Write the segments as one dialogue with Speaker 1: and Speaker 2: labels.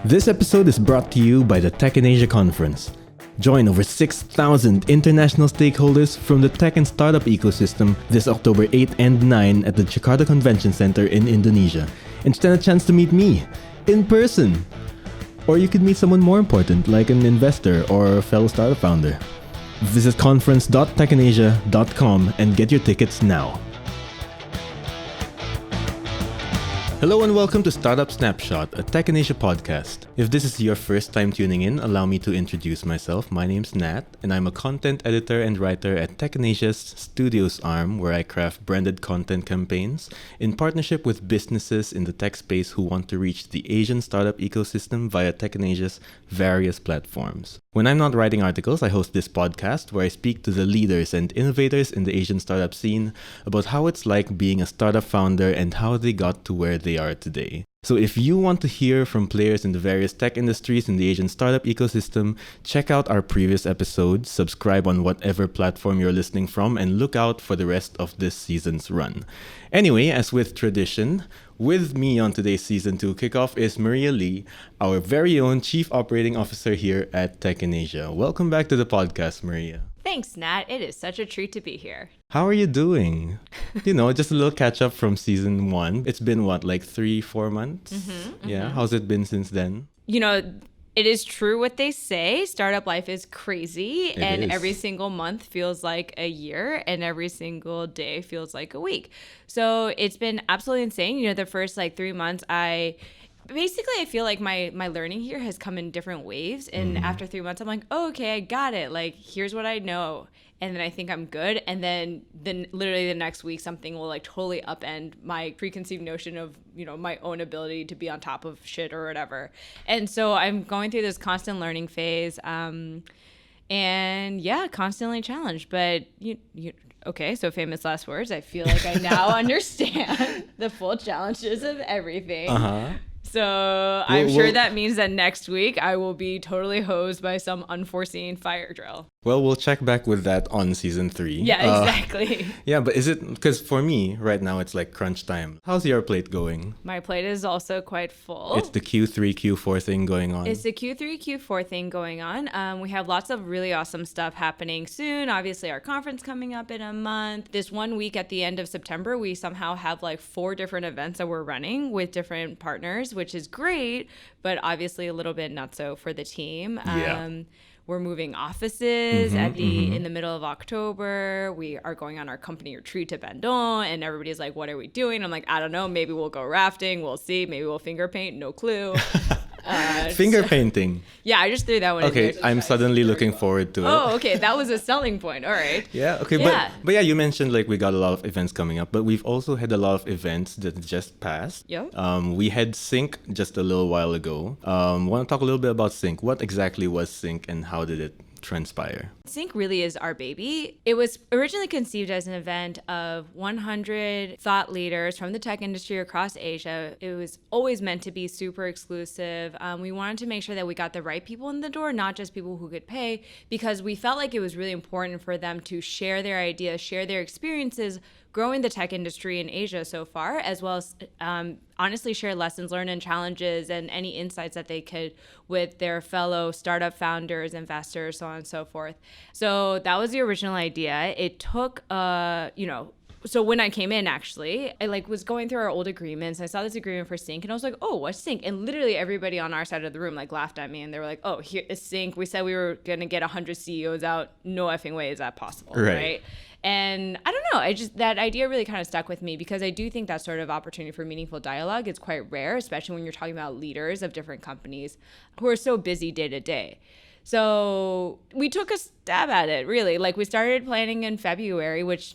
Speaker 1: This episode is brought to you by the Tech in Asia conference. Join over 6,000 international stakeholders from the tech and startup ecosystem this October 8 and 9 at the Jakarta Convention Center in Indonesia and stand a chance to meet me in person. Or you could meet someone more important like an investor or a fellow startup founder. Visit conference.techinasia.com and get your tickets now. Hello and welcome to Startup Snapshot, a Tech in Asia podcast. If this is your first time tuning in, allow me to introduce myself. My name's Nat, and I'm a content editor and writer at Tech in Asia's Studios arm, where I craft branded content campaigns in partnership with businesses in the tech space who want to reach the Asian startup ecosystem via Tech in Asia's various platforms. When I'm not writing articles, I host this podcast where I speak to the leaders and innovators in the Asian startup scene about how it's like being a startup founder and how they got to where they are today. So if you want to hear from players in the various tech industries in the Asian startup ecosystem, check out our previous episodes, subscribe on whatever platform you're listening from, and look out for the rest of this season's run. Anyway, as with tradition, with me on today's Season 2 kickoff is Maria Lee, our very own Chief Operating Officer here at Tech in Asia. Welcome back to the podcast, Maria.
Speaker 2: Thanks, Nat. It is such a treat to be here.
Speaker 1: How are you doing? Just a little catch up from Season 1. It's been what, like 3-4 months? Yeah. How's it been since then?
Speaker 2: It is true what they say. Startup life is crazy, and every single month feels like a year, and every single day feels like a week. So it's been absolutely insane. The first 3 months, I feel like my learning here has come in different waves. And after 3 months, I'm like, oh, okay, I got it. Here's what I know. And then I think I'm good. And then literally the next week, something will totally upend my preconceived notion of, my own ability to be on top of shit or whatever. And so I'm going through this constant learning phase. And yeah, constantly challenged. But okay, so famous last words. I feel like I now understand the full challenges of everything. So I'm sure that means that next week I will be totally hosed by some unforeseen fire drill.
Speaker 1: Well, we'll check back with that on Season 3.
Speaker 2: Yeah, exactly.
Speaker 1: Yeah, but is it, because for me, right now, it's crunch time. How's your plate going?
Speaker 2: My plate is also quite full.
Speaker 1: It's the Q3, Q4 thing going on.
Speaker 2: It's the Q3, Q4 thing going on. We have lots of really awesome stuff happening soon. Obviously, our conference coming up in a month. This 1 week at the end of September, we somehow have 4 different events that we're running with different partners, which is great, but obviously a little bit not so for the team. We're moving offices in the middle of October. We are going on our company retreat to Bandung, and everybody's like, what are we doing? I'm like, I don't know. Maybe we'll go rafting. We'll see. Maybe we'll finger paint. No clue.
Speaker 1: Finger painting.
Speaker 2: Yeah, I just threw that one in there.
Speaker 1: Okay, I'm suddenly looking forward to it.
Speaker 2: Oh, okay. That was a selling point. All right.
Speaker 1: Yeah, okay.
Speaker 2: Yeah.
Speaker 1: But yeah, you mentioned we got a lot of events coming up, but we've also had a lot of events that just passed.
Speaker 2: Yep.
Speaker 1: We had Sync just a little while ago. Want to talk a little bit about Sync. What exactly was Sync and how did it transpire?
Speaker 2: Sync really is our baby. It was originally conceived as an event of 100 thought leaders from the tech industry across Asia. It was always meant to be super exclusive. We wanted to make sure that we got the right people in the door, not just people who could pay, because we felt like it was really important for them to share their ideas, share their experiences growing the tech industry in Asia so far, as well as honestly share lessons learned and challenges and any insights that they could with their fellow startup founders, investors, so on and so forth. So that was the original idea. It took, so when I came in, actually, I was going through our old agreements. I saw this agreement for Sync, and I was like, oh, what's Sync? And literally everybody on our side of the room laughed at me, and they were like, oh, here is Sync. We said we were going to get 100 CEOs out. No effing way is that possible, right? And I don't know, that idea really kind of stuck with me because I do think that sort of opportunity for meaningful dialogue is quite rare, especially when you're talking about leaders of different companies who are so busy day to day. So we took a stab at it, really. We started planning in February, which,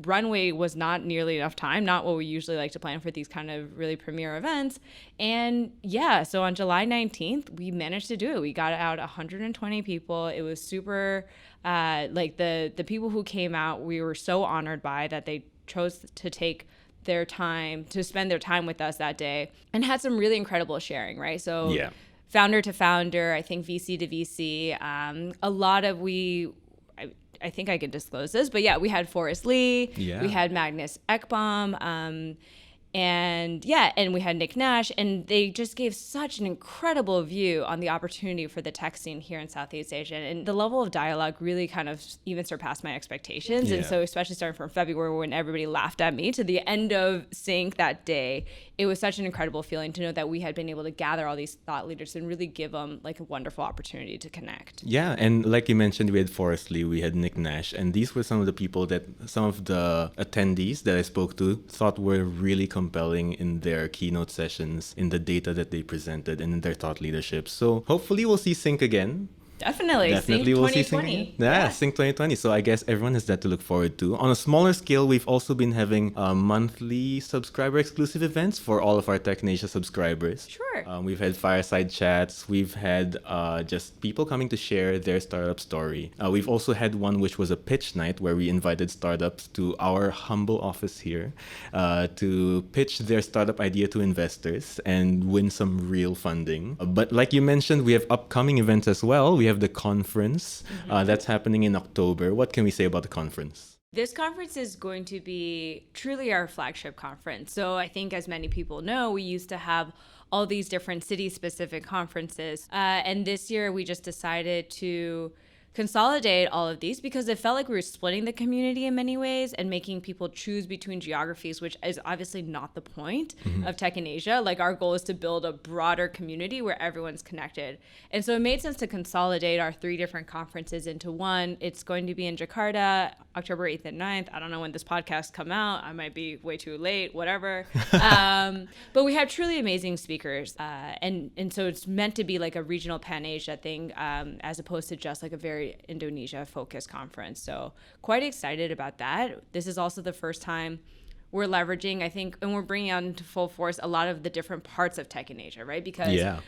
Speaker 2: runway was not nearly enough time, not what we usually like to plan for these kind of really premier events. And yeah, so on July 19th, we managed to do it. We got out 120 people. It was super, the people who came out, we were so honored by that they chose to take their time, to spend their time with us that day, and had some really incredible sharing, right? So yeah. Founder to founder, I think VC to VC, a lot of I think I can disclose this, but yeah, we had Forrest Lee,
Speaker 1: Yeah.
Speaker 2: we had Magnus Ekbom, and we had Nick Nash, and they just gave such an incredible view on the opportunity for the tech scene here in Southeast Asia. And the level of dialogue really kind of even surpassed my expectations.
Speaker 1: Yeah.
Speaker 2: And so especially starting from February when everybody laughed at me to the end of Sync that day, it was such an incredible feeling to know that we had been able to gather all these thought leaders and really give them like a wonderful opportunity to connect.
Speaker 1: Yeah, and like you mentioned, we had Forrest Lee, we had Nick Nash, and these were some of the people that some of the attendees that I spoke to thought were really compelling in their keynote sessions, in the data that they presented, and in their thought leadership. So hopefully we'll see Sync again.
Speaker 2: Definitely Sync
Speaker 1: we'll see
Speaker 2: 2020.
Speaker 1: Sync. Yeah, Sync 2020. So I guess everyone has that to look forward to. On a smaller scale, we've also been having monthly subscriber exclusive events for all of our Tech in Asia subscribers.
Speaker 2: Sure.
Speaker 1: We've had fireside chats. We've had just people coming to share their startup story. We've also had one which was a pitch night where we invited startups to our humble office here to pitch their startup idea to investors and win some real funding. But like you mentioned, we have upcoming events as well. We have the conference that's happening in October. What can we say about the conference?
Speaker 2: This conference is going to be truly our flagship conference. So I think as many people know, we used to have all these different city-specific conferences. And this year we just decided to consolidate all of these because it felt like we were splitting the community in many ways and making people choose between geographies, which is obviously not the point of Tech in Asia. Like our goal is to build a broader community where everyone's connected. And so it made sense to consolidate our 3 different conferences into one. It's going to be in Jakarta, October 8th and 9th. I don't know when this podcast come out. I might be way too late, whatever. But we have truly amazing speakers. And so it's meant to be like a regional Pan-Asia thing as opposed to just like a very Indonesia focused conference. So quite excited about that. This is also the first time we're leveraging, I think, and we're bringing out into full force a lot of the different parts of Tech in Asia, right? Because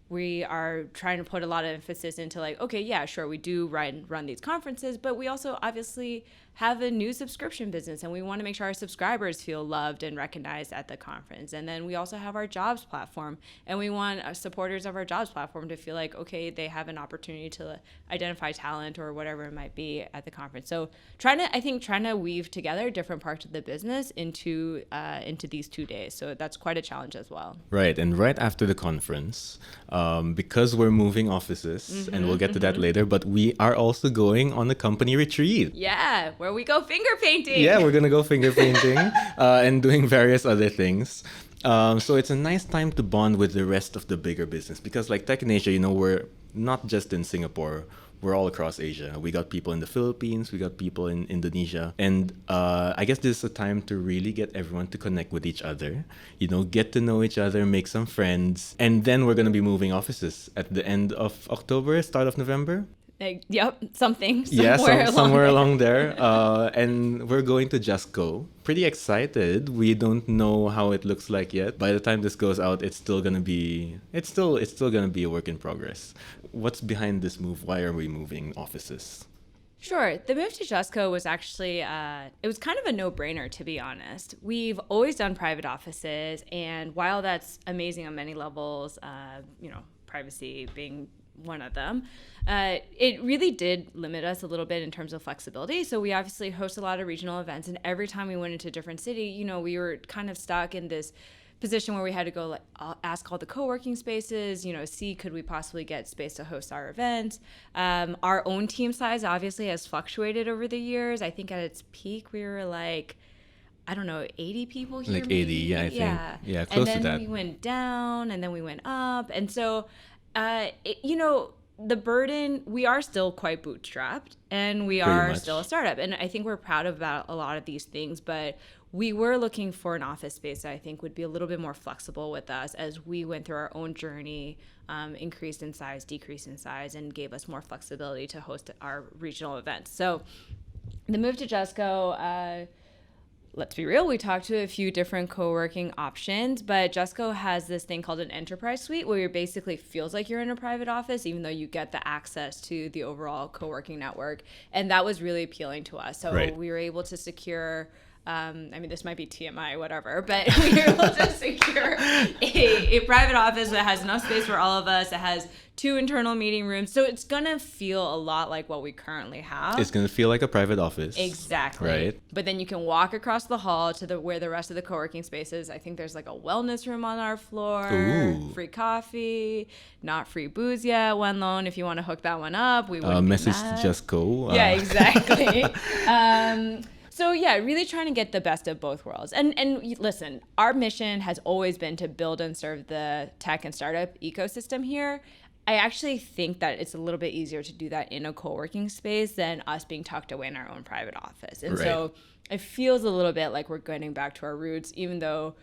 Speaker 2: we are trying to put a lot of emphasis into like, okay, yeah, sure, we do run these conferences, but we also obviously have a new subscription business and we want to make sure our subscribers feel loved and recognized at the conference. And then we also have our jobs platform and we want supporters of our jobs platform to feel like, okay, they have an opportunity to identify talent or whatever it might be at the conference. So trying to weave together different parts of the business into these 2 days. So that's quite a challenge as well.
Speaker 1: Right. And right after the conference, because we're moving offices and we'll get to that later, but we are also going on a company retreat.
Speaker 2: Yeah, where we go finger painting.
Speaker 1: Yeah, we're going to go finger painting and doing various other things. So it's a nice time to bond with the rest of the bigger business because like Tech in Asia, we're not just in Singapore. We're all across Asia. We got people in the Philippines. We got people in Indonesia. And I guess this is a time to really get everyone to connect with each other, get to know each other, make some friends. And then we're going to be moving offices at the end of October, start of November.
Speaker 2: Yep, somewhere
Speaker 1: along there. And we're going to Just Go. Pretty excited. We don't know how it looks like yet. By the time this goes out, it's still gonna be a work in progress. What's behind this move? Why are we moving offices?
Speaker 2: Sure. The move to Just Go was actually, it was kind of a no-brainer, to be honest. We've always done private offices, and while that's amazing on many levels, privacy being one of them, it really did limit us a little bit in terms of flexibility. So we obviously host a lot of regional events, and every time we went into a different city, we were kind of stuck in this position where we had to go ask all the co-working spaces, see could we possibly get space to host our events. Our own team size obviously has fluctuated over the years. I think at its peak we were like, I don't know, 80 people here.
Speaker 1: Like 80, yeah, I think. Yeah, close to that.
Speaker 2: And then we went down and then we went up. And so, the burden, we are still quite bootstrapped and we are still a startup. And I think we're proud about a lot of these things, but we were looking for an office space that I think would be a little bit more flexible with us as we went through our own journey, increased in size, decreased in size, and gave us more flexibility to host our regional events. So the move to Just Go, let's be real, we talked to a few different co-working options, but Just Go has this thing called an enterprise suite where you basically feels like you're in a private office, even though you get the access to the overall co-working network. And that was really appealing to us. So we were able to secure This might be TMI, whatever, but we were able to secure a private office that has enough space for all of us. It has 2 internal meeting rooms. So it's going to feel a lot like what we currently have.
Speaker 1: It's going to feel like a private office.
Speaker 2: Exactly.
Speaker 1: Right.
Speaker 2: But then you can walk across the hall to where the rest of the co-working space is. I think there's like a wellness room on our floor.
Speaker 1: Ooh.
Speaker 2: Free coffee, not free booze yet. One loan if you want to hook that one up. We would
Speaker 1: message to Just Go.
Speaker 2: Yeah, exactly. So yeah, really trying to get the best of both worlds. And listen, our mission has always been to build and serve the tech and startup ecosystem here. I actually think that it's a little bit easier to do that in a co-working space than us being tucked away in our own private office. And so it feels a little bit like we're getting back to our roots, even though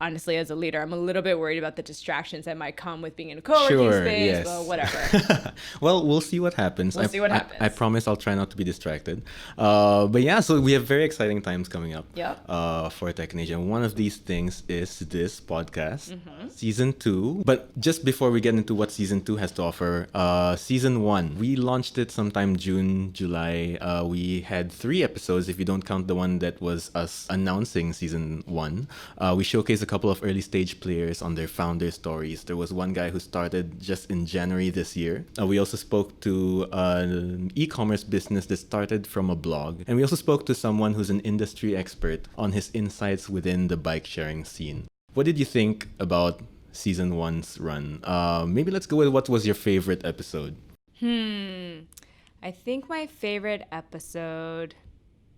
Speaker 2: honestly, as a leader, I'm a little bit worried about the distractions that might come with being in a co-working space.
Speaker 1: Yes.
Speaker 2: Well, whatever.
Speaker 1: Well, we'll see what happens.
Speaker 2: We'll see what happens.
Speaker 1: I promise I'll try not to be distracted. But yeah, so we have very exciting times coming up for Tech in Asia. And one of these things is this podcast, Season 2. But just before we get into what Season 2 has to offer, Season 1, we launched it sometime June, July. We had 3 episodes, if you don't count the one that was us announcing Season 1. We showcased a couple of early stage players on their founder stories. There was one guy who started just in January this year. We also spoke to an e-commerce business that started from a blog. And we also spoke to someone who's an industry expert on his insights within the bike sharing scene. What did you think about Season 1's run? Maybe let's go with what was your favorite episode?
Speaker 2: I think my favorite episode...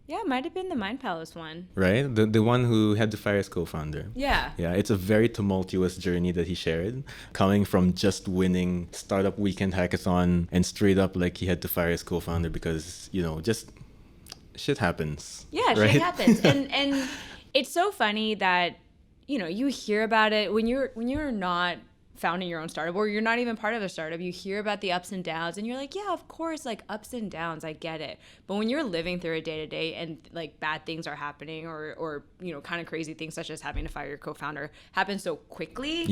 Speaker 2: Yeah, it might have been the Mind Palace one.
Speaker 1: Right? The one who had to fire his co-founder.
Speaker 2: Yeah.
Speaker 1: Yeah, it's a very tumultuous journey that he shared, coming from just winning Startup Weekend Hackathon and straight up like he had to fire his co-founder because, just shit happens.
Speaker 2: Yeah,
Speaker 1: right?
Speaker 2: Shit happens. And it's so funny that, you hear about it when you're not founding your own startup or you're not even part of a startup, you hear about the ups and downs and you're like, yeah, of course, like ups and downs, I get it. But when you're living through a day-to-day and like bad things are happening or kind of crazy things such as having to fire your co-founder happen so quickly,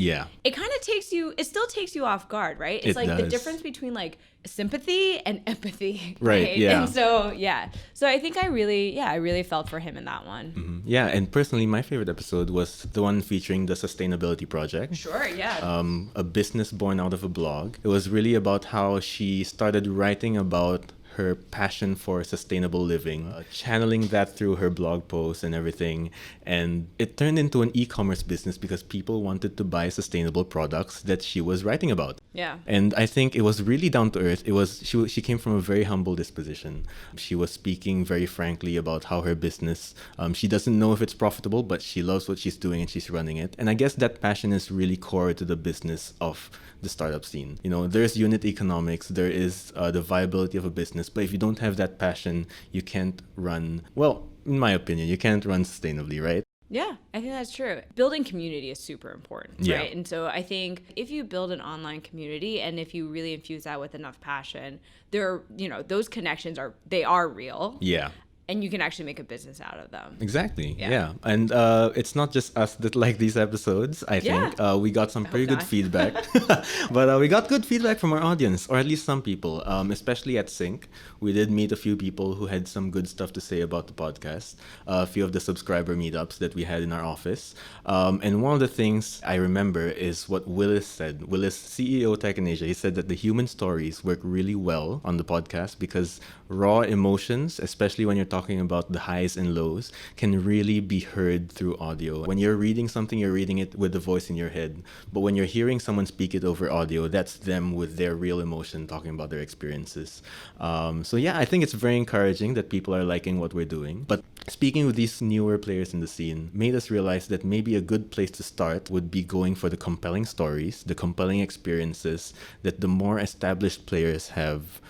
Speaker 2: it kind of still takes you off guard, right? It's like the difference between like sympathy and empathy.
Speaker 1: Right. Yeah.
Speaker 2: And so I think I really felt for him in that one.
Speaker 1: Mm-hmm. Yeah, and personally my favorite episode was the one featuring the sustainability project.
Speaker 2: Sure, yeah.
Speaker 1: A business born out of a blog. It was really about how she started writing about her passion for sustainable living, channeling that through her blog posts and everything. And it turned into an e-commerce business because people wanted to buy sustainable products that she was writing about.
Speaker 2: Yeah.
Speaker 1: And I think it was really down to earth. She came from a very humble disposition. She was speaking very frankly about how her business, she doesn't know if it's profitable, but she loves what she's doing and she's running it. And I guess that passion is really core to the business of the startup scene. There's unit economics, there is the viability of a business, but if you don't have that passion, you can't run, well, in my opinion, you can't run sustainably, right?
Speaker 2: Yeah, I think that's true. Building community is super important,
Speaker 1: Yeah.
Speaker 2: right? And so I think if you build an online community and if you really infuse that with enough passion, those connections are real.
Speaker 1: Yeah.
Speaker 2: And you can actually make a business out of them.
Speaker 1: Exactly. Yeah. And it's not just us that like these episodes. I think we got some pretty good feedback. But we got good feedback from our audience, or at least some people, especially at Sync. We did meet a few people who had some good stuff to say about the podcast, a few of the subscriber meetups that we had in our office. And one of the things I remember is what Willis said. Willis, CEO of Tech in Asia, he said that the human stories work really well on the podcast because raw emotions, especially when you're talking about the highs and lows, can really be heard through audio. When you're reading something, you're reading it with the voice in your head. But when you're hearing someone speak it over audio, that's them with their real emotion talking about their experiences. So yeah, I think it's very encouraging that people are liking what we're doing. But speaking with these newer players in the scene made us realize that maybe a good place to start would be going for the compelling stories, the compelling experiences that the more established players have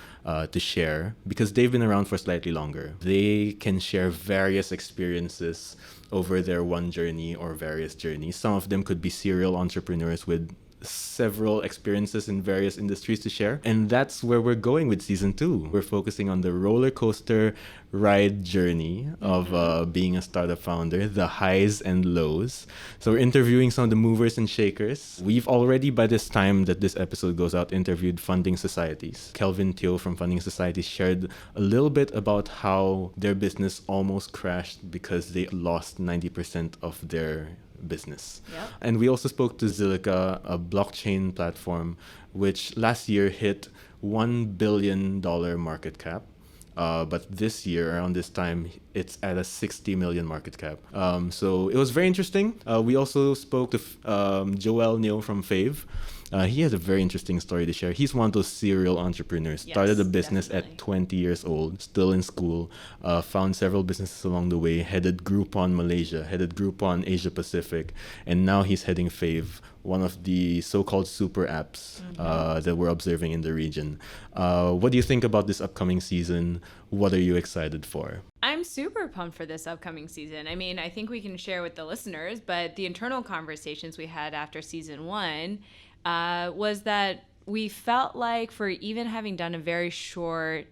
Speaker 1: to share, because they've been around for slightly longer. They can share various experiences over their one journey or various journeys. Some of them could be serial entrepreneurs with several experiences in various industries to share. And that's where we're going with season 2. We're focusing on the roller coaster ride journey of being a startup founder, the highs and lows. So we're interviewing some of the movers and shakers. We've already, by this time that this episode goes out, interviewed funding societies. Kelvin Teo from Funding Societies shared a little bit about how their business almost crashed because they lost 90% of their business.
Speaker 2: Yep.
Speaker 1: And we also spoke to Zilliqa, a blockchain platform, which last year hit $1 billion market cap. But this year, around this time, it's at a 60 million market cap. So it was very interesting. We also spoke to Joel Neo from Fave. He has a very interesting story to share. He's one of those serial entrepreneurs.
Speaker 2: Yes,
Speaker 1: Started a business
Speaker 2: definitely.
Speaker 1: at 20 years old, still in school, found several businesses along the way, headed Groupon Malaysia, headed Groupon Asia Pacific, and now he's heading Fave, one of the so-called super apps that we're observing in the region. What do you think about this upcoming season? What are you excited for?
Speaker 2: I'm super pumped for this upcoming season. I mean, I think we can share with the listeners, but the internal conversations we had after season 1 was that we felt like, for even having done a very short,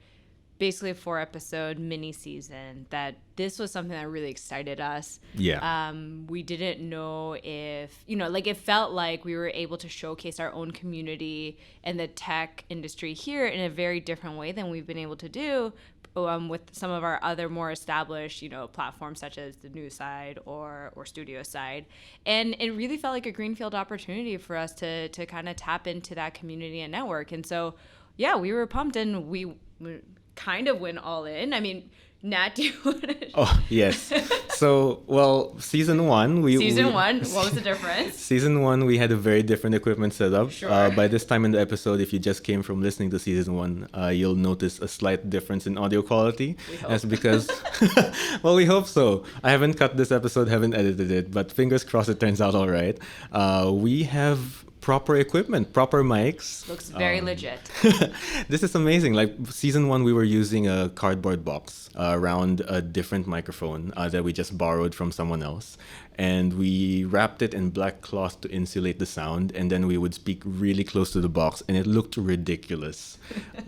Speaker 2: basically a 4-episode mini season, that this was something that really excited us.
Speaker 1: Yeah.
Speaker 2: We didn't know if, like, it felt like we were able to showcase our own community and the tech industry here in a very different way than we've been able to do with some of our other more established, platforms such as the news side or studio side. And it really felt like a greenfield opportunity for us to kind of tap into that community and network. And so, yeah, we were pumped, and we kind of went all in. I mean, Nat, do you want to...
Speaker 1: Oh, yes. So, well, season 1...
Speaker 2: Season 1, what was the difference?
Speaker 1: Season 1, we had a very different equipment setup.
Speaker 2: Sure.
Speaker 1: By this time in the episode, if you just came from listening to season 1, you'll notice a slight difference in audio quality.
Speaker 2: We hope.
Speaker 1: That's because... Well, we hope so. I haven't cut this episode, haven't edited it, but fingers crossed it turns out all right. We have proper equipment, proper mics.
Speaker 2: Looks very legit.
Speaker 1: This is amazing. Like season 1, we were using a cardboard box around a different microphone that we just borrowed from someone else. And we wrapped it in black cloth to insulate the sound. And then we would speak really close to the box, and it looked ridiculous.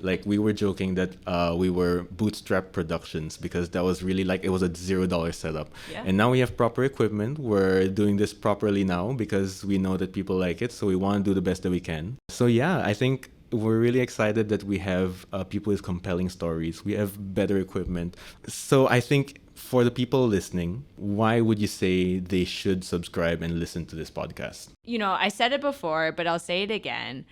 Speaker 1: Like we were joking that we were bootstrap productions, because that was really like, it was a $0 setup.
Speaker 2: Yeah.
Speaker 1: And now we have proper equipment. We're doing this properly now because we know that people like it. So we want to do the best that we can. So yeah, I think we're really excited that we have people with compelling stories. We have better equipment. So I think for the people listening, why would you say they should subscribe and listen to this podcast?
Speaker 2: I said it before, but I'll say it again.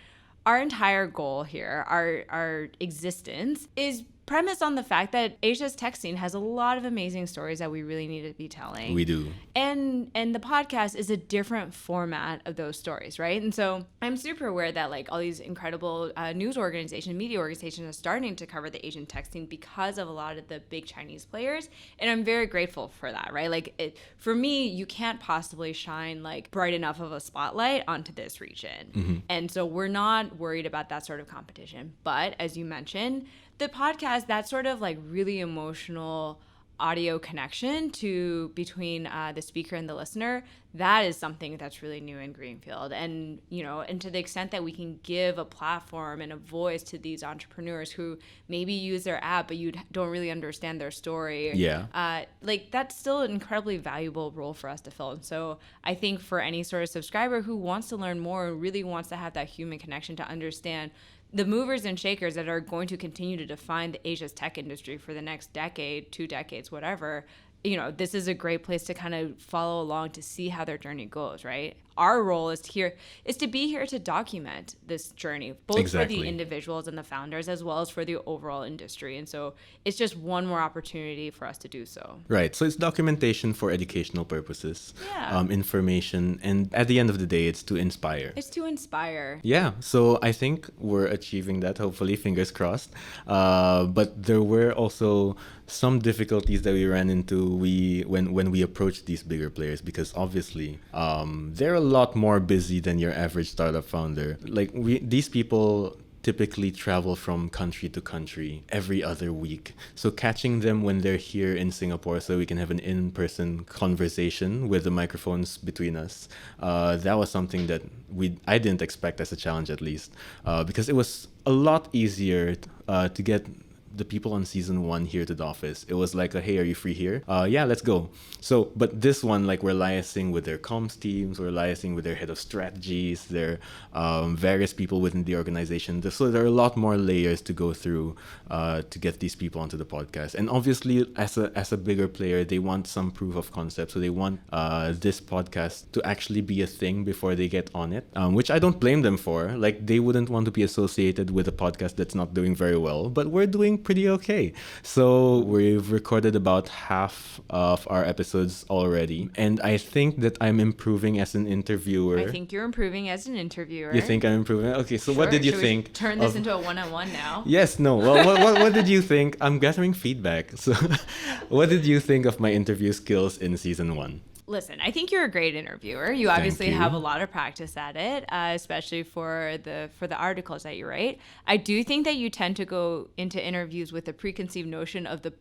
Speaker 2: Our entire goal here, our existence, is premised on the fact that Asia's tech scene has a lot of amazing stories that we really need to be telling.
Speaker 1: We do.
Speaker 2: And the podcast is a different format of those stories, right? And so I'm super aware that like all these incredible news organizations, media organizations are starting to cover the Asian tech scene because of a lot of the big Chinese players. And I'm very grateful for that, right? Like for me, you can't possibly shine like bright enough of a spotlight onto this region.
Speaker 1: Mm-hmm.
Speaker 2: And so we're not worried about that sort of competition. But as you mentioned, the podcast, that sort of like really emotional audio connection between the speaker and the listener, that is something that's really new in Greenfield. And and to the extent that we can give a platform and a voice to these entrepreneurs who maybe use their app but you don't really understand their story, like that's still an incredibly valuable role for us to fill. And so I think for any sort of subscriber who wants to learn more and really wants to have that human connection to understand the movers and shakers that are going to continue to define the Asia's tech industry for the next decade, 2 decades, whatever, this is a great place to kind of follow along to see how their journey goes, right? Our role is to be here to document this journey, both
Speaker 1: Exactly.
Speaker 2: for the individuals and the founders, as well as for the overall industry. And so it's just one more opportunity for us to do so.
Speaker 1: Right. So it's documentation for educational purposes,
Speaker 2: Yeah.
Speaker 1: information, and at the end of the day, it's to inspire.
Speaker 2: It's to inspire.
Speaker 1: Yeah, so I think we're achieving that, hopefully, fingers crossed. But there were also some difficulties that we ran into when we approached these bigger players, because obviously they're a lot more busy than your average startup founder. Like these people typically travel from country to country every other week. So catching them when they're here in Singapore so we can have an in-person conversation with the microphones between us, that was something that I didn't expect as a challenge, at least, because it was a lot easier to get the people on season 1 here to the office. It was like, hey, are you free here? Yeah, let's go. So, but this one, like, we're liaising with their comms teams, we're liaising with their head of strategies, their various people within the organization. So there are a lot more layers to go through to get these people onto the podcast. And obviously, as a bigger player, they want some proof of concept. So they want this podcast to actually be a thing before they get on it, which I don't blame them for. Like, they wouldn't want to be associated with a podcast that's not doing very well, but we're doing pretty okay. So we've recorded about half of our episodes already, and I think that I'm improving as an interviewer.
Speaker 2: I think you're improving as an interviewer.
Speaker 1: You think I'm improving? Okay, so what did you think?
Speaker 2: Turn this into a one-on-one now.
Speaker 1: Yes, no. Well, what did you think? I'm gathering feedback. So what did you think of my interview skills in season 1?
Speaker 2: Listen, I think you're a great interviewer. You obviously have a lot of practice at it, especially for the articles that you write. I do think that you tend to go into interviews with a preconceived notion of the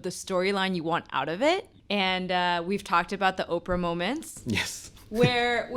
Speaker 2: storyline you want out of it. And we've talked about the Oprah moments.
Speaker 1: Yes.
Speaker 2: where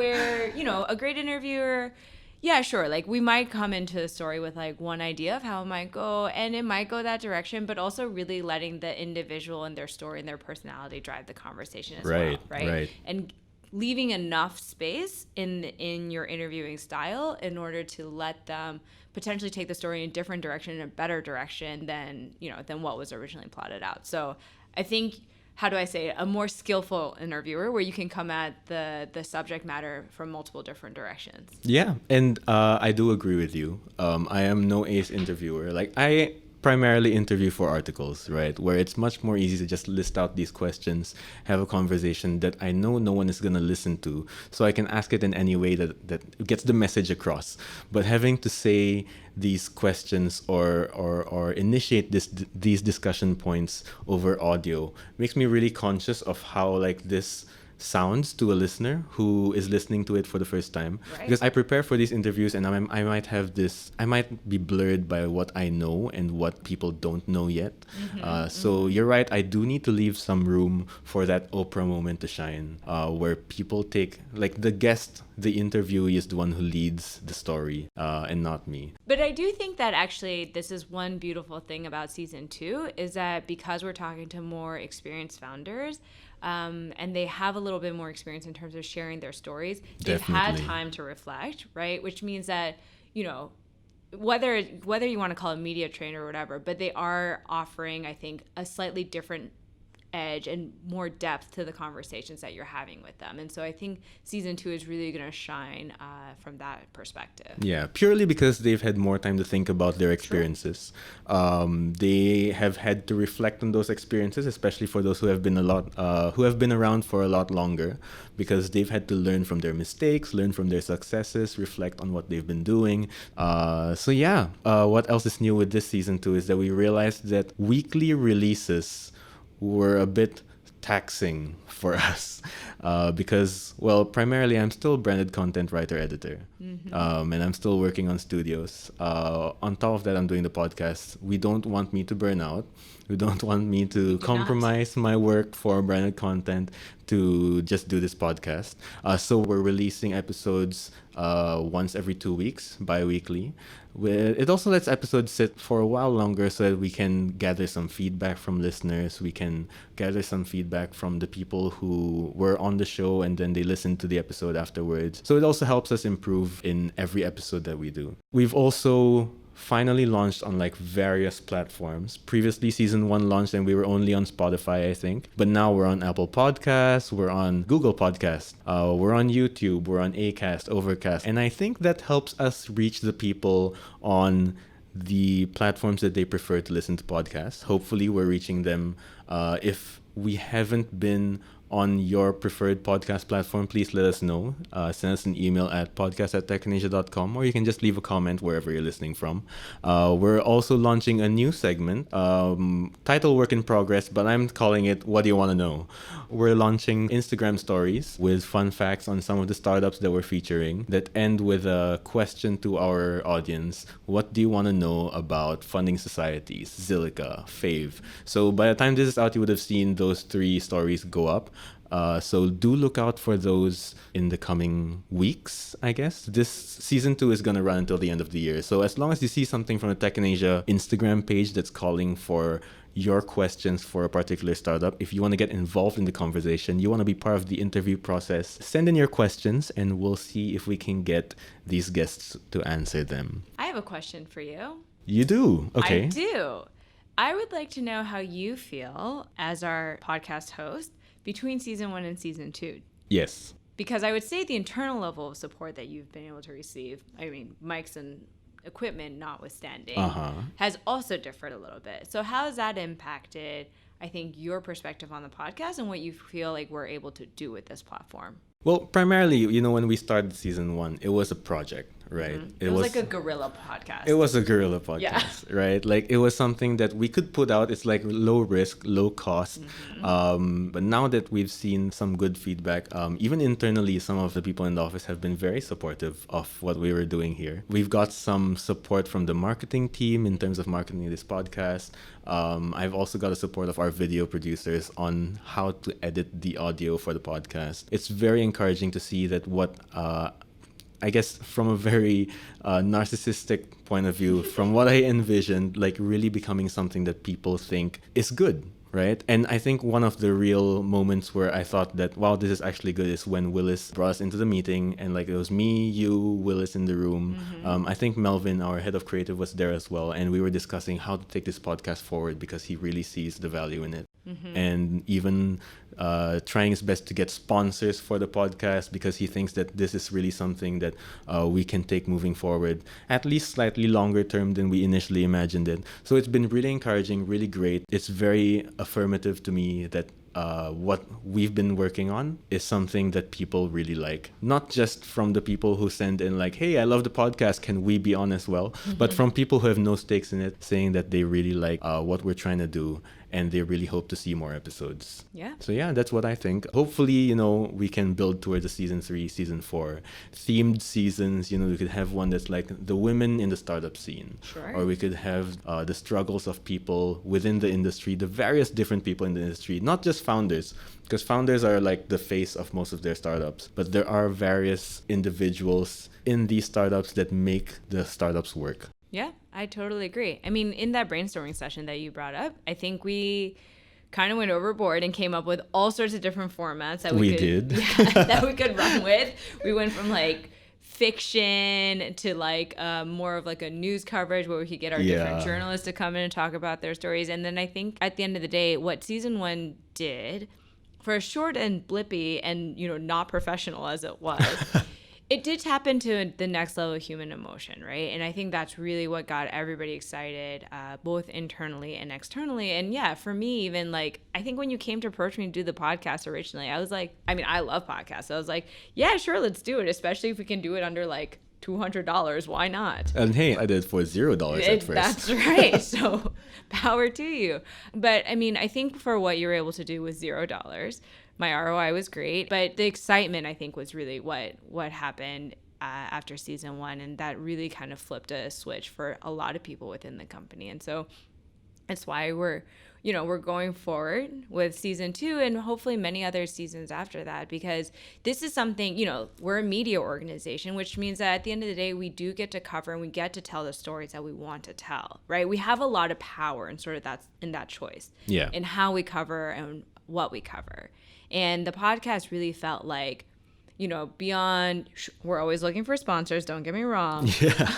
Speaker 2: a great interviewer, yeah, sure, like we might come into the story with like one idea of how it might go, and it might go that direction, but also really letting the individual and their story and their personality drive the conversation as well, right? And leaving enough space in your interviewing style in order to let them potentially take the story in a different direction, in a better direction than what was originally plotted out. So I think, how do I say it, a more skillful interviewer where you can come at the subject matter from multiple different directions.
Speaker 1: Yeah, and I do agree with you. I am no ace interviewer. Like, I primarily interview for articles, right? Where it's much more easy to just list out these questions, have a conversation that I know no one is going to listen to. So I can ask it in any way that gets the message across. But having to say these questions or initiate these discussion points over audio makes me really conscious of how like this sounds to a listener who is listening to it for the first time.
Speaker 2: Right.
Speaker 1: Because I prepare for these interviews and I might be blurred by what I know and what people don't know yet. So you're right, I do need to leave some room for that Oprah moment to shine, where people take, like, the guest, the interviewee is the one who leads the story, and not me.
Speaker 2: But I do think that actually this is one beautiful thing about season 2 is that because we're talking to more experienced founders, and they have a little bit more experience in terms of sharing their stories. They've had time to reflect, right? Which means that, whether you want to call it media trainer or whatever, but they are offering, I think, a slightly different edge and more depth to the conversations that you're having with them. And so I think season 2 is really going to shine from that perspective. Yeah,
Speaker 1: purely because they've had more time to think about their experiences. Sure. They have had to reflect on those experiences, especially for those who have been around for a lot longer, because they've had to learn from their mistakes, learn from their successes, reflect on what they've been doing. What else is new with this season 2 is that we realized that weekly releases were a bit taxing for us because, well, primarily I'm still branded content writer editor, and I'm still working on studios. On top of that, I'm doing the podcast. We don't want me to burn out. We don't want me to compromise my work for branded content to just do this podcast. So we're releasing episodes once every 2 weeks, bi-weekly. It also lets episodes sit for a while longer so that we can gather some feedback from listeners. We can gather some feedback from the people who were on the show and then they listen to the episode afterwards. So it also helps us improve in every episode that we do. We've also finally launched on like various platforms. Previously, season 1 launched and we were only on Spotify, I think. But now we're on Apple Podcasts, we're on Google Podcasts, we're on YouTube, we're on Acast, Overcast. And I think that helps us reach the people on the platforms that they prefer to listen to podcasts. Hopefully, we're reaching them. If we haven't been on your preferred podcast platform, please let us know. Send us an email at podcast@techasia.com, or you can just leave a comment wherever you're listening from. We're also launching a new segment, title work in progress, but I'm calling it What Do You Want to Know? We're launching Instagram stories with fun facts on some of the startups that we're featuring that end with a question to our audience. What do you want to know about funding societies, Zilliqa, Fave? So by the time this is out, you would have seen those 3 stories go up. So do look out for those in the coming weeks, I guess. This season 2 is going to run until the end of the year. So as long as you see something from the Tech in Asia Instagram page that's calling for your questions for a particular startup, if you want to get involved in the conversation, you want to be part of the interview process, send in your questions and we'll see if we can get these guests to answer them.
Speaker 2: I have a question for you.
Speaker 1: You do? Okay.
Speaker 2: I do. I would like to know how you feel as our podcast host between season 1 and season 2.
Speaker 1: Yes.
Speaker 2: Because I would say the internal level of support that you've been able to receive, I mean, mics and equipment notwithstanding, has also differed a little bit. So how has that impacted, I think, your perspective on the podcast and what you feel like we're able to do with this platform?
Speaker 1: Well, primarily, when we started season 1, it was a project, right?
Speaker 2: It was like a guerrilla podcast.
Speaker 1: It was a guerrilla podcast, right? Like it was something that we could put out. It's like low risk, low cost. But now that we've seen some good feedback, even internally, some of the people in the office have been very supportive of what we were doing here. We've got some support from the marketing team in terms of marketing this podcast. I've also got the support of our video producers on how to edit the audio for the podcast. It's very encouraging to see that what I guess from a very narcissistic point of view, from what I envisioned, like really becoming something that people think is good, right? And I think one of the real moments where I thought that, wow, this is actually good is when Willis brought us into the meeting and like it was me, you, Willis in the room. I think Melvin, our head of creative, was there as well. And we were discussing how to take this podcast forward because he really sees the value in it. And even trying his best to get sponsors for the podcast because he thinks that this is really something that we can take moving forward, at least slightly longer term than we initially imagined it. So it's been really encouraging, really great. It's very affirmative to me that what we've been working on is something that people really like. Not just from the people who send in like, hey, I love the podcast, can we be on as well? But from people who have no stakes in it, saying that they really like what we're trying to do and they really hope to see more episodes.
Speaker 2: Yeah.
Speaker 1: So yeah, that's what I think. Hopefully, we can build towards a season 3, season 4. Themed seasons, we could have one that's like the women in the startup scene.
Speaker 2: Sure.
Speaker 1: Or we could have the struggles of people within the industry, the various different people in the industry, not just founders, because founders are like the face of most of their startups, but there are various individuals in these startups that make the startups work.
Speaker 2: Yeah, I totally agree. I mean, in that brainstorming session that you brought up, I think we kind of went overboard and came up with all sorts of different formats that we could run with. We went from like fiction to like more of like a news coverage where we could get our different journalists to come in and talk about their stories. And then I think at the end of the day, what season 1 did, for as short and blippy and not professional as it was, it did tap into the next level of human emotion, right? And I think that's really what got everybody excited, both internally and externally. And yeah, for me, even like, I think when you came to approach me to do the podcast originally, I was like, I mean, I love podcasts. So I was like, yeah, sure, let's do it, especially if we can do it under like $200. Why not?
Speaker 1: And hey, I did it for $0 at first.
Speaker 2: That's right. So power to you. But I mean, I think for what you were able to do with $0, my ROI was great, but the excitement, I think, was really what happened after season 1, and that really kind of flipped a switch for a lot of people within the company. And so that's why we're going forward with season 2 and hopefully many other seasons after that, because this is something, we're a media organization, which means that at the end of the day, we do get to cover and we get to tell the stories that we want to tell, right? We have a lot of power in sort of that choice in how we cover and what we cover. And the podcast really felt like, beyond, we're always looking for sponsors, don't get me wrong. Yeah.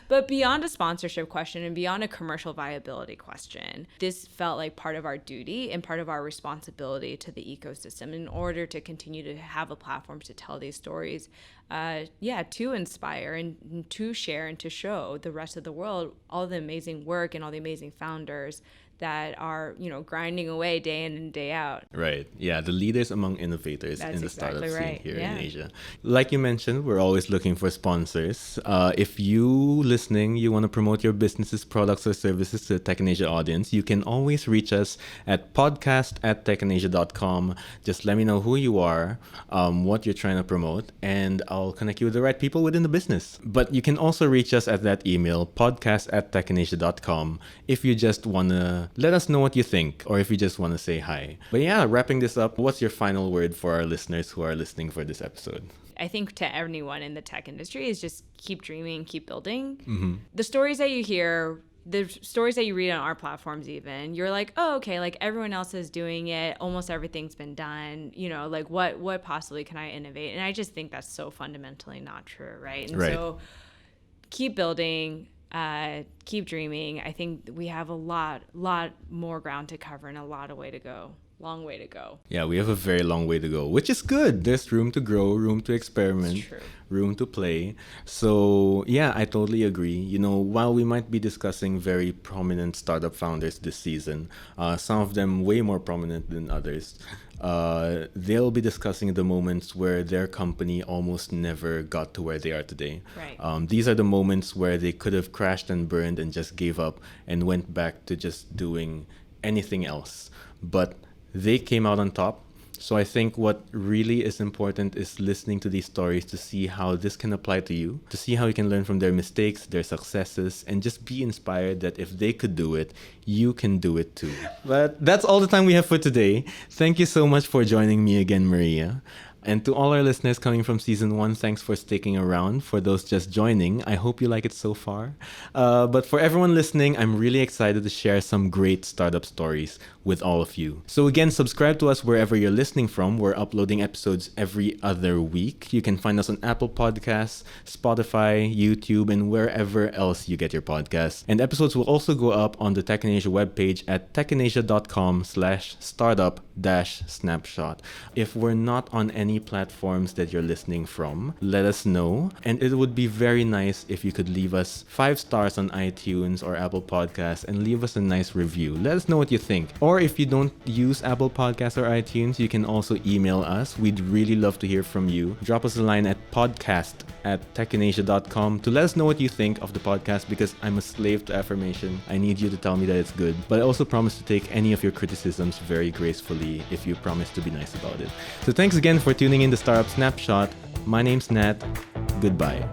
Speaker 2: But beyond a sponsorship question and beyond a commercial viability question, this felt like part of our duty and part of our responsibility to the ecosystem in order to continue to have a platform to tell these stories, to inspire and to share and to show the rest of the world all the amazing work and all the amazing founders that are, grinding away day in and day out.
Speaker 1: Right. Yeah. The leaders among innovators
Speaker 2: That's
Speaker 1: in the
Speaker 2: exactly
Speaker 1: startup scene
Speaker 2: right.
Speaker 1: here
Speaker 2: Yeah.
Speaker 1: in Asia. Like you mentioned, we're always looking for sponsors. If you listening, you want to promote your businesses, products, or services to the Tech in Asia audience, you can always reach us at podcast@techinasia.com. Just let me know who you are, what you're trying to promote, and I'll connect you with the right people within the business. But you can also reach us at that email, podcast@techinasia.com, if you just want to let us know what you think, or if you just want to say hi. But yeah, wrapping this up, what's your final word for our listeners who are listening for this episode?
Speaker 2: I think to everyone in the tech industry is just keep dreaming, keep building.
Speaker 1: Mm-hmm.
Speaker 2: The stories that you hear, the stories that you read on our platforms even, you're like, oh, okay, like everyone else is doing it. Almost everything's been done. Like what possibly can I innovate? And I just think that's so fundamentally not true, right? And so keep building, keep dreaming. I think we have a lot more ground to cover and a lot of way to go. Long way to go.
Speaker 1: Yeah, we have a very long way to go, which is good. There's room to grow, room to experiment, room to play. So yeah, I totally agree. While we might be discussing very prominent startup founders this season, some of them way more prominent than others, they'll be discussing the moments where their company almost never got to where they are today.
Speaker 2: Right.
Speaker 1: These are the moments where they could have crashed and burned and just gave up and went back to just doing anything else. But they came out on top. So I think what really is important is listening to these stories to see how this can apply to you, to see how you can learn from their mistakes, their successes, and just be inspired that if they could do it, you can do it too. But that's all the time we have for today. Thank you so much for joining me again, Maria. And to all our listeners coming from season 1, thanks for sticking around. For those just joining, I hope you like it so far. But for everyone listening, I'm really excited to share some great startup stories with all of you. So again, subscribe to us wherever you're listening from. We're uploading episodes every other week. You can find us on Apple Podcasts, Spotify, YouTube, and wherever else you get your podcasts. And episodes will also go up on the Tech in Asia webpage at techinasia.com/startup-snapshot. If we're not on any platforms that you're listening from, let us know. And it would be very nice if you could leave us 5 stars on iTunes or Apple Podcasts and leave us a nice review. Let us know what you think. Or if you don't use Apple Podcasts or iTunes, you can also email us. We'd really love to hear from you. Drop us a line at podcast@techinasia.com to let us know what you think of the podcast, because I'm a slave to affirmation. I need you to tell me that it's good. But I also promise to take any of your criticisms very gracefully if you promise to be nice about it. So thanks again for tuning in to Startup Snapshot. My name's Nat. Goodbye.